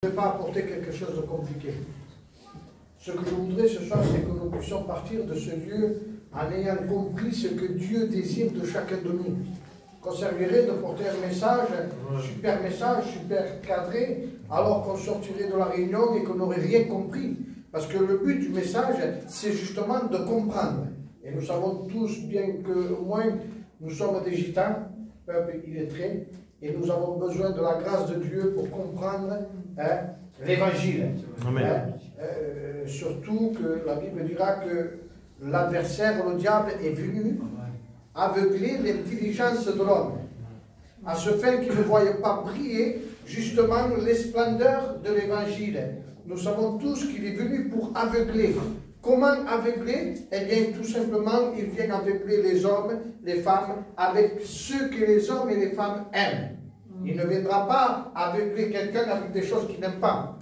Je ne vais pas apporter quelque chose de compliqué. Ce que je voudrais ce soir, c'est que nous puissions partir de ce lieu en ayant compris ce que Dieu désire de chacun de nous. Qu'on servirait de porter un message super cadré, alors qu'on sortirait de la réunion et qu'on n'aurait rien compris. Parce que le but du message, c'est justement de comprendre. Et nous savons tous bien qu'au moins, nous sommes des gitans, peuple illettré, et nous avons besoin de la grâce de Dieu pour comprendre l'évangile. Surtout que la Bible dira que l'adversaire, le diable, est venu aveugler l'intelligence de l'homme, à ce fait qu'il ne voyait pas briller justement les splendeurs de l'évangile. Nous savons tous qu'il est venu pour aveugler. Comment aveugler? Eh bien, tout simplement, il vient aveugler les hommes, les femmes, avec ce que les hommes et les femmes aiment. Il ne viendra pas aveugler quelqu'un avec des choses qu'il n'aime pas.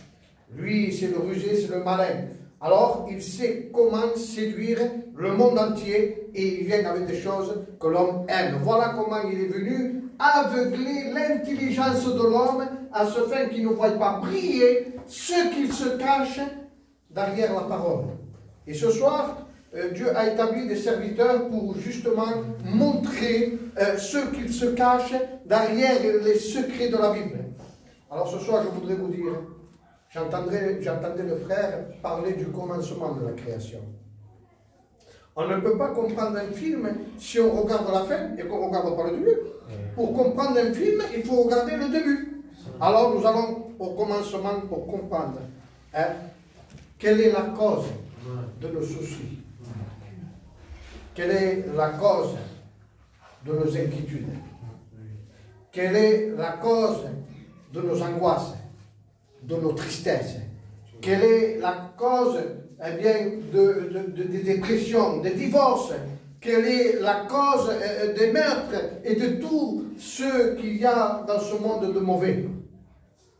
Lui, c'est le rusé, c'est le malin. Alors, il sait comment séduire le monde entier et il vient avec des choses que l'homme aime. Voilà comment il est venu aveugler l'intelligence de l'homme à ce fin qu'il ne voie pas briller ce qu'il se cache derrière la parole. Et ce soir, Dieu a établi des serviteurs pour justement montrer ce qu'il se cache derrière les secrets de la Bible. Alors ce soir, je voudrais vous dire, j'entendais le frère parler du commencement de la création. On ne peut pas comprendre un film si on regarde la fin et qu'on ne regarde pas le début. Pour comprendre un film, il faut regarder le début. Alors nous allons au commencement pour comprendre quelle est la cause de nos soucis. Quelle est la cause de nos inquiétudes? Quelle est la cause de nos angoisses, de nos tristesses? Quelle est la cause des dépressions, des divorces? Quelle est la cause des meurtres et de tout ce qu'il y a dans ce monde de mauvais?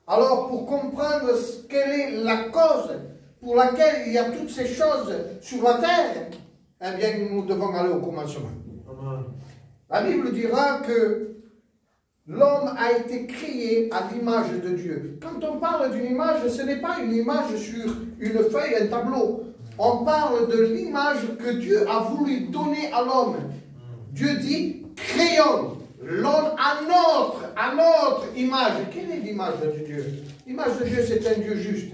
Alors, pour comprendre quelle est la cause pour laquelle il y a toutes ces choses sur la terre, eh bien, nous devons aller au commencement. La Bible dira que l'homme a été créé à l'image de Dieu. Quand on parle d'une image, ce n'est pas une image sur une feuille, un tableau. On parle de l'image que Dieu a voulu donner à l'homme. Dieu dit, créons l'homme à notre image. Quelle est l'image de Dieu? L'image de Dieu, c'est un Dieu juste.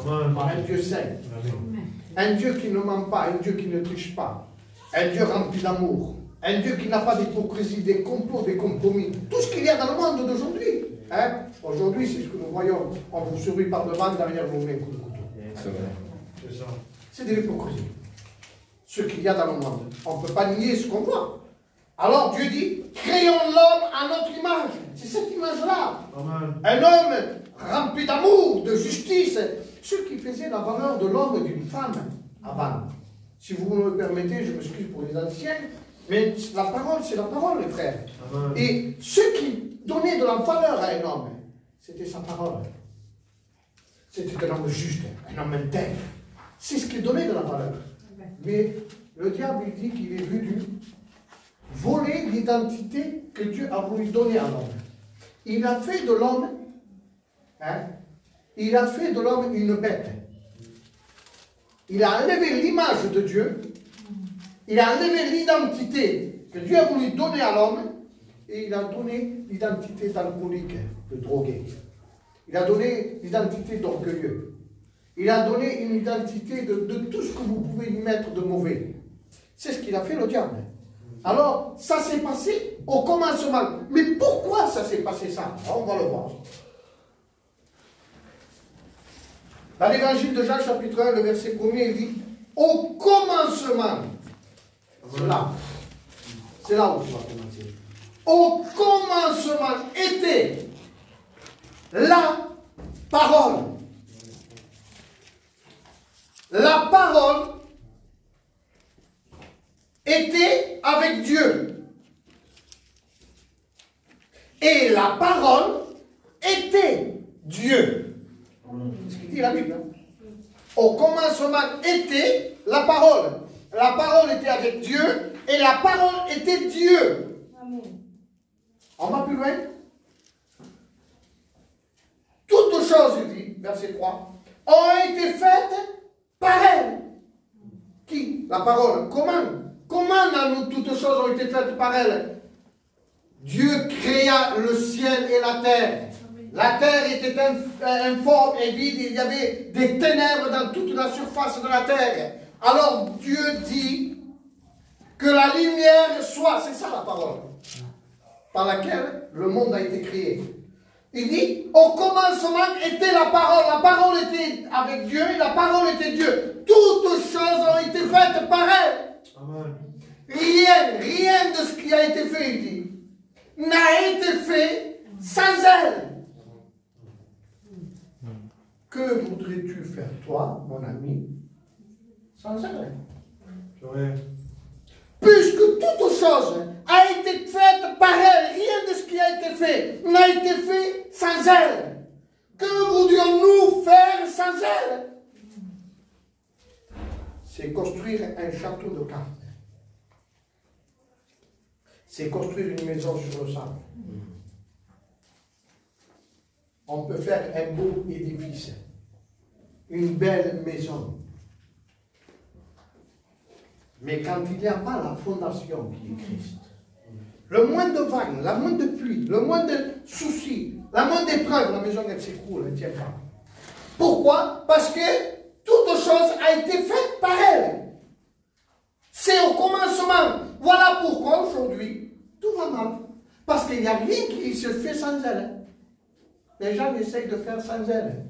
Un Dieu saint. Un Dieu qui ne ment pas, un Dieu qui ne triche pas. Un Dieu rempli d'amour. Un Dieu qui n'a pas d'hypocrisie, des complots, des compromis. Tout ce qu'il y a dans le monde d'aujourd'hui. Aujourd'hui, c'est ce que nous voyons. On vous surveille par devant, derrière vous met un coup de couteau. C'est de l'hypocrisie. Ce qu'il y a dans le monde. On ne peut pas nier ce qu'on voit. Alors Dieu dit, créons l'homme à notre image. C'est cette image-là. Un homme rempli d'amour, de justice. Ce qui faisait la valeur de l'homme et d'une femme avant. Si vous me permettez, je m'excuse pour les anciens, mais la parole, c'est la parole, les frères. Amen. Et ce qui donnait de la valeur à un homme, c'était sa parole. C'était un homme juste, un homme intègre. C'est ce qui donnait de la valeur. Amen. Mais le diable, il dit qu'il est venu voler l'identité que Dieu a voulu donner à l'homme. Il a fait de l'homme, il a fait de l'homme une bête. Il a enlevé l'image de Dieu. Il a enlevé l'identité que Dieu a voulu donner à l'homme. Et il a donné l'identité d'alcoolique, de drogué. Il a donné l'identité d'orgueilleux. Il a donné une identité de tout ce que vous pouvez y mettre de mauvais. C'est ce qu'il a fait le diable. Alors, ça s'est passé au commencement. Mais pourquoi ça s'est passé ça? On va le voir. Dans l'évangile de Jean, chapitre 1, le verset 1er, il dit « Au commencement ». C'est là où tu vas commencer. Au commencement était la parole. La parole était avec Dieu. Et la parole était Dieu. C'est ce qu'il dit la Bible. Au commencement était la parole. La parole était avec Dieu et la parole était Dieu. Amen. On va plus loin. Toute chose, il dit, verset 3, ont été faites par elle. Qui? La parole. Comment? Comment toutes choses ont été faites par elle? Dieu créa le ciel et la terre. La terre était informe et vide, il y avait des ténèbres dans toute la surface de la terre. Alors Dieu dit que la lumière soit, c'est ça la parole, par laquelle le monde a été créé. Il dit, au commencement était la parole était avec Dieu et la parole était Dieu. Toutes choses ont été faites par elle. Amen. Rien de ce qui a été fait, il dit, n'a été fait sans elle. Que voudrais-tu faire, toi, mon ami, sans elle? Ouais. Puisque toute chose a été faite par elle, rien de ce qui a été fait n'a été fait sans elle. Que voudrions-nous faire sans elle? C'est construire un château de cartes. C'est construire une maison sur le sable. On peut faire un beau édifice, une belle maison. Mais quand il n'y a pas la fondation qui est Christ, le moins de vent, la moindre de pluie, le moins de soucis, la moindre d'épreuve, la maison elle s'écroule, elle ne tient pas. Pourquoi? Parce que toute chose a été faite par elle. C'est au commencement. Voilà pourquoi aujourd'hui, tout va mal. Parce qu'il n'y a rien qui se fait sans elle. Les gens essayent de faire sans elle.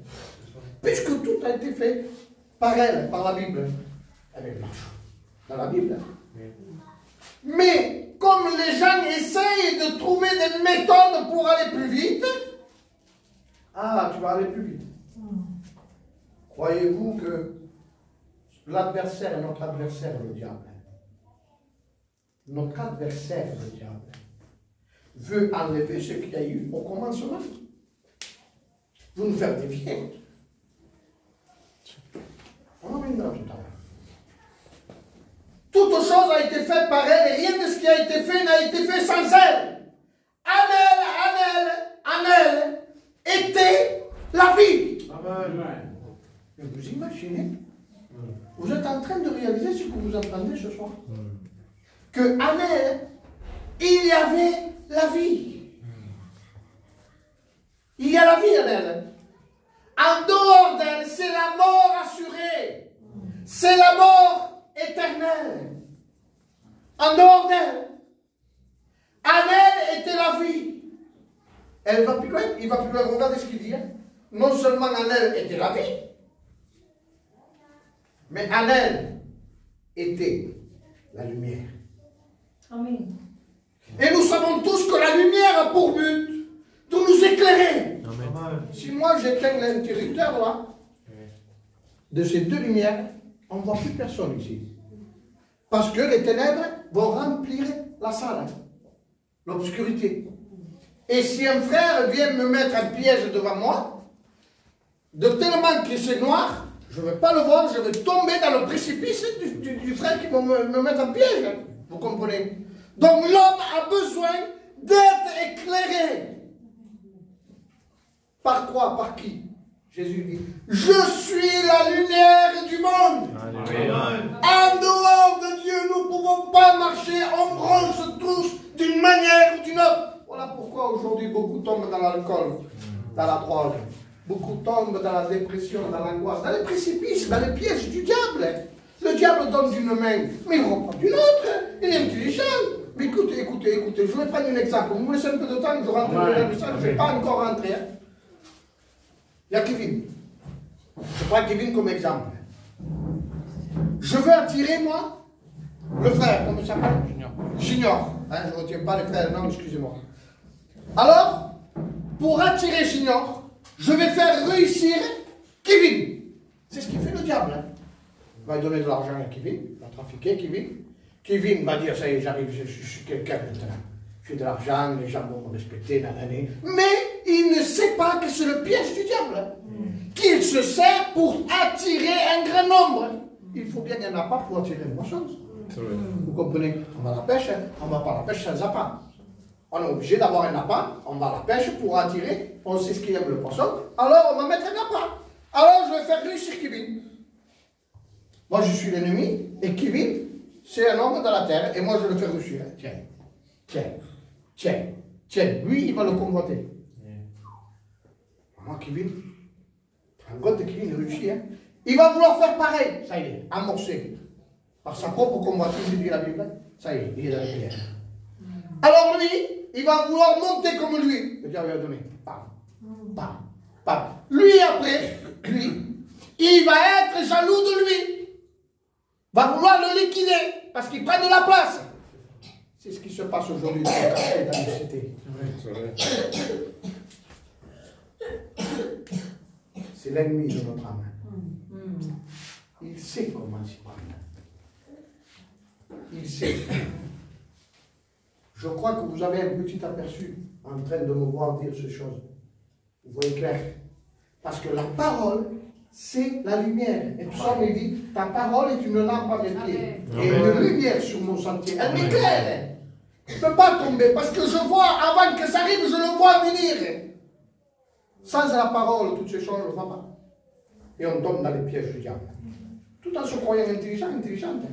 Puisque tout a été fait par elle, par la Bible. Elle est blanche. Dans la Bible. Mais comme les gens essayent de trouver des méthodes pour aller plus vite, ah, tu vas aller plus vite. Croyez-vous que l'adversaire, notre adversaire, le diable, notre adversaire, le diable, veut enlever ce qu'il y a eu au commencement? Vous nous faites défier. On en viendra tout à l'heure. Toute chose a été faite par elle et rien de ce qui a été fait n'a été fait sans elle. En elle était la vie. Amen. Vous imaginez? Vous êtes en train de réaliser ce que vous entendez ce soir? Que en elle, il y avait la vie. Il y a la vie en elle. En dehors d'elle, c'est la mort assurée. C'est la mort éternelle. En dehors d'elle. En elle était la vie. Elle va plus loin, il va plus loin. Regardez ce qu'il dit. Hein. Non seulement en elle était la vie, mais en elle était la lumière. Amen. Et nous savons tous que la lumière a pour but de nous éclairer. Amen. Si moi j'éteins l'interrupteur là, de ces deux lumières, on ne voit plus personne ici. Parce que les ténèbres vont remplir la salle, l'obscurité. Et si un frère vient me mettre un piège devant moi, de tellement que c'est noir, je ne vais pas le voir, je vais tomber dans le précipice du frère qui va me mettre un piège. Vous comprenez? Donc l'homme a besoin d'être éclairé. Par quoi? Par qui? Jésus dit, je suis la lumière du monde. Amen. En dehors de Dieu, nous ne pouvons pas marcher, on bronche tous d'une manière ou d'une autre. Voilà pourquoi aujourd'hui beaucoup tombent dans l'alcool, dans la drogue. Beaucoup tombent dans la dépression, dans l'angoisse, dans les précipices, dans les pièges du diable. Le diable donne d'une main, mais il reprend d'une autre. Il est intelligent. Mais écoutez, je vais prendre un exemple. Vous me laissez un peu de temps, je rentre dans le sang, je ne vais pas encore rentrer. Hein. Il y a Kevin. Je prends Kevin comme exemple. Je veux attirer, moi, le frère, comment il s'appelle? Junior. Hein, je ne retiens pas les frères, non, excusez-moi. Alors, pour attirer Junior, je vais faire réussir Kevin. C'est ce qu'il fait le diable. Hein. Il va donner de l'argent à Kevin, il va trafiquer Kevin. Kevin va dire, ça y est, j'arrive, je suis quelqu'un maintenant. J'ai de l'argent, les gens vont me respecter, nanana. Mais il ne sait pas que c'est le piège du diable. Qu'il se sert pour attirer un grand nombre. Il faut bien qu'il n'y en a pas pour attirer une chose. Vous comprenez? On va à la pêche, on ne va pas à la pêche sans appât. On est obligé d'avoir un appât, on va à la pêche pour attirer, on sait ce qui aime le poisson, alors on va mettre un appât. Alors je vais faire réussir Kevin. Moi je suis l'ennemi, et Kevin, c'est un homme de la terre, et moi je le fais réussir. Tiens, tiens, tiens, tiens, lui il va le convoiter. Moi Kevin, un gars de Kevin réussit, hein. Il va vouloir faire pareil, ça y est, amorcé. Par sa propre convoitise, dit la Bible, ça y est, il est dans la pierre. Alors lui, il va vouloir monter comme lui. Le diable va donner. Pam, pam, pam. Lui après, lui, il va être jaloux de lui. Va vouloir le liquider parce qu'il prend de la place. C'est ce qui se passe aujourd'hui dans la société. C'est l'ennemi de notre âme. Il sait comment s'y prendre. Il sait. Je crois que vous avez un petit aperçu en train de me voir dire ces choses. Vous voyez clair? Parce que la parole, c'est la lumière. Et tout ça me dit, ta parole est une lampe à mes pieds. Et une lumière sur mon sentier. Elle m'éclaire. Je ne peux pas tomber parce que je vois, avant que ça arrive, je le vois venir. Sans la parole, toutes ces choses ne vont pas. Et on tombe dans les pièges du diable. Tout en se croyant intelligente.